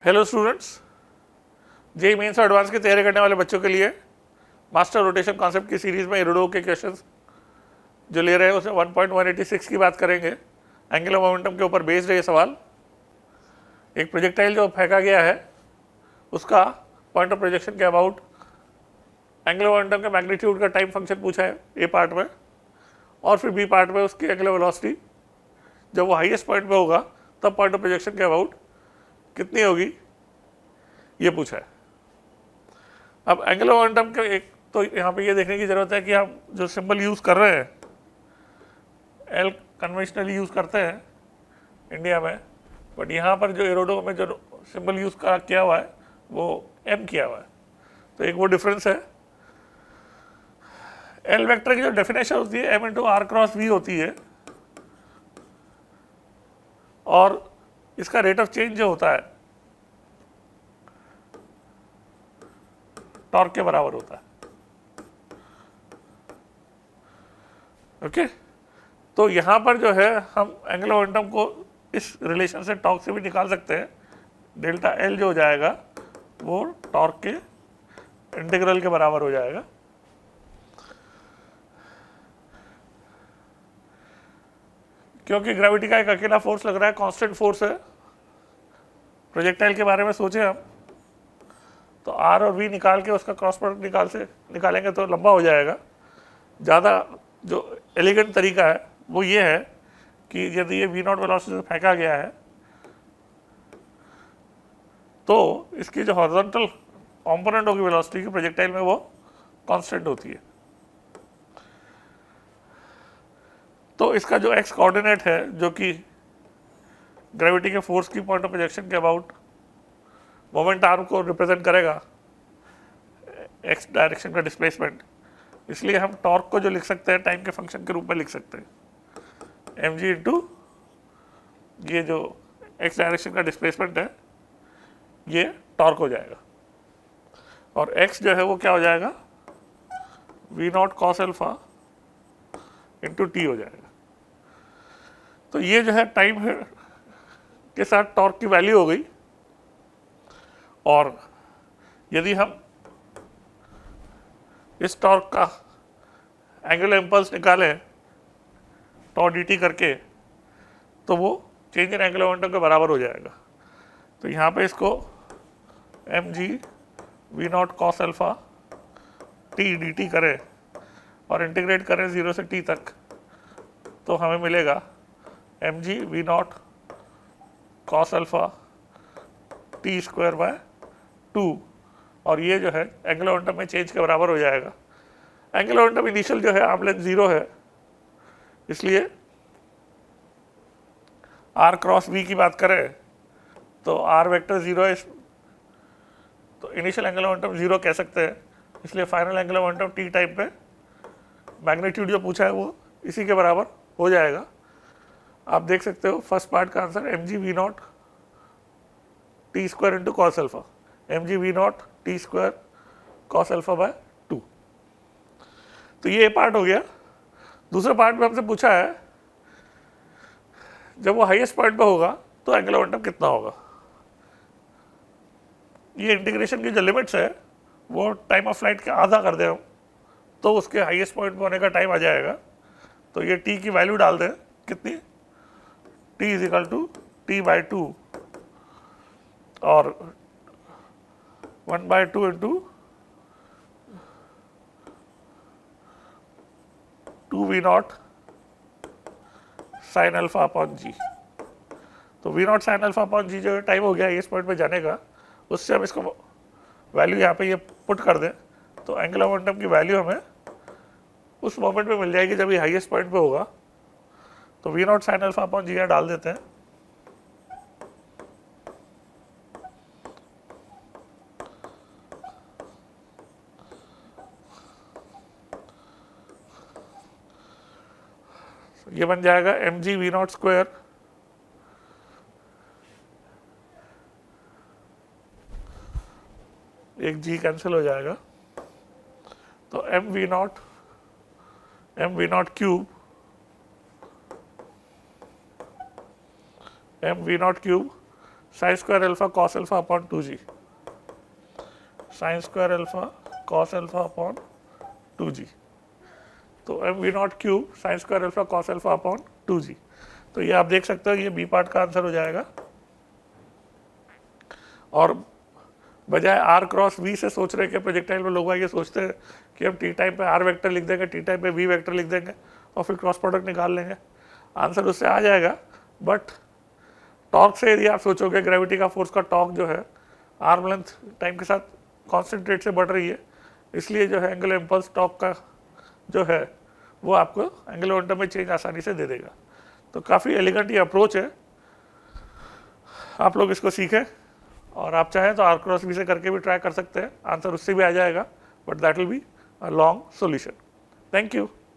Hello students, JEE mains और advance की तैयारी करने वाले बच्चों के लिए मास्टर रोटेशन कॉन्सेप्ट की सीरीज में इरोडो के क्वेश्चंस जो ले रहे हैं उसमें 1.186 की बात करेंगे। एंगुलर मोमेंटम के ऊपर बेस्ड है ये सवाल। एक प्रोजेक्टाइल जो फेंका गया है उसका पॉइंट ऑफ प्रोजेक्शन के अबाउट एंगुलर मोमेंटम के मैग्नीट्यूड का टाइम फंक्शन पूछा है ए पार्ट में, और फिर बी पार्ट में उसकी एंगुलर वेलोसिटी जब वो हाईएस्ट पॉइंट पे होगा तब पॉइंट ऑफ प्रोजेक्शन के अबाउट कितनी होगी ये पूछा है। अब एंगुलर मोमेंटम के एक तो यहाँ पे ये देखने की जरूरत है कि हम जो सिंबल यूज कर रहे हैं एल कन्वेंशनली यूज करते हैं इंडिया में, बट यहाँ पर जो इरोडो में जो सिंबल यूज किया हुआ है वो एम किया हुआ है, तो एक वो डिफरेंस है। एल वेक्टर की जो डेफिनेशन होती है M into R cross V होती है, और इसका रेट ऑफ चेंज जो होता है टॉर्क के बराबर होता है। ओके, तो यहां पर जो है हम एंगुलर मोमेंटम को इस रिलेशन से टॉर्क से भी निकाल सकते हैं। डेल्टा एल जो हो जाएगा वो टॉर्क के इंटीग्रल के बराबर हो जाएगा। क्योंकि ग्रेविटी का एक अकेला फोर्स लग रहा है, कांस्टेंट फोर्स है। प्रोजेक्टाइल के बारे में सोचें हम तो आर और वी निकाल के उसका क्रॉस प्रोडक्ट निकालेंगे तो लंबा हो जाएगा। ज़्यादा जो एलिगेंट तरीका है वो ये है कि यदि ये वी नॉट वेलोसिटी से फेंका गया है तो इसकी जो हॉरिजॉन्टल कंपोनेंट होगी वेलोसिटी की प्रोजेक्टाइल में वो कांस्टेंट होती है। तो इसका जो एक्स कोऑर्डिनेट है जो कि ग्रेविटी के फोर्स की पॉइंट ऑफ प्रोजेक्शन के अबाउट मोमेंट आर्म को रिप्रेजेंट करेगा, एक्स डायरेक्शन का डिस्प्लेसमेंट, इसलिए हम टॉर्क को जो लिख सकते हैं टाइम के फंक्शन के रूप में लिख सकते हैं एम जी इंटू ये जो एक्स डायरेक्शन का डिस्प्लेसमेंट है ये टॉर्क हो जाएगा, और एक्स जो है वो क्या हो जाएगा V naught cos alpha into T हो जाएगा। तो ये जो है टाइम के साथ टॉर्क की वैल्यू हो गई, और यदि हम इस टॉर्क का एंगुलर इंपल्स निकालें टॉ डी टी करके तो वो चेंज इन एंगुलर मोमेंटम के बराबर हो जाएगा। तो यहाँ पे इसको M G V naught cos alpha T D T करें और इंटीग्रेट करें 0 से t तक तो हमें मिलेगा M G V naught cos alpha T square by 2, और ये जो है एंगुलर मोमेंटम में चेंज के बराबर हो जाएगा। एंगुलर मोमेंटम इनिशियल जो है आर्म लेंथ 0 है, इसलिए आर क्रॉस वी की बात करें तो आर वेक्टर 0 है, तो इनिशियल एंगुलर मोमेंटम 0 कह सकते हैं, इसलिए final angular momentum T time पे मैग्नीट्यूड जो पूछा है वो इसी के बराबर हो जाएगा। आप देख सकते हो फर्स्ट पार्ट का answer M G V naught T square into cos alpha, M G V naught T square cos alpha by 2। तो ये पार्ट हो गया। दूसरे पार्ट में हमसे पूछा है जब वो हाईएस्ट पॉइंट पे होगा तो एंगुलर मोमेंटम कितना होगा। ये इंटीग्रेशन की जो लिमिट्स है वो टाइम ऑफ फ्लाइट के आधा कर दें हम तो उसके हाईएस्ट पॉइंट पे होने का टाइम आ जाएगा। तो ये टी की वैल्यू डाल दें कितनी, T is equal to T by 2 और 1/2 into 2 V nought sine alpha upon G. तो V nought sine alpha upon G जो टाइम हो गया इस पॉइंट पे जाने का, उससे हम इसको वैल्यू यहाँ पे ये पुट कर दें तो एंगुलर मोमेंटम की वैल्यू हमें उस मोमेंट पे मिल जाएगी जब ये हाईएस्ट पॉइंट पे होगा। तो V nought sine alpha upon G यहाँ डाल देते हैं, ये बन जाएगा M G V nought square एक जी कैंसिल हो जाएगा, तो M V nought cube M V nought cube sine square alpha cos alpha upon 2g, sine square alpha cos alpha upon 2g। तो M V nought cube sine square alpha cos alpha upon 2g। तो ये आप देख सकते हो, ये B part का answer हो जाएगा। और बजाय आर क्रॉस वी से सोच रहे कि प्रोजेक्टाइल में लोग ये सोचते हैं कि हम टी टाइम पे आर वेक्टर लिख देंगे, टी टाइम पे वी वेक्टर लिख देंगे और फिर क्रॉस प्रोडक्ट निकाल लेंगे। आंसर उससे आ जाएगा, बट टॉर्क से यदि आप सोचोगे ग्रेविटी का फोर्स का टॉर्क जो है आर्म लेंथ टाइम के साथ कांस्टेंट रेट से बढ़ रही है, इसलिए जो है एंगुलर इम्पल्स टॉर्क का जो है वो आपको एंगुलर मोमेंटम में चेंज आसानी से दे देगा। तो काफ़ी एलिगेंट ये अप्रोच है, आप लोग इसको सीखें और आप चाहें तो आर क्रॉस बी से करके भी ट्राई कर सकते हैं, आंसर उससे भी आ जाएगा, but that will be a long solution. Thank you.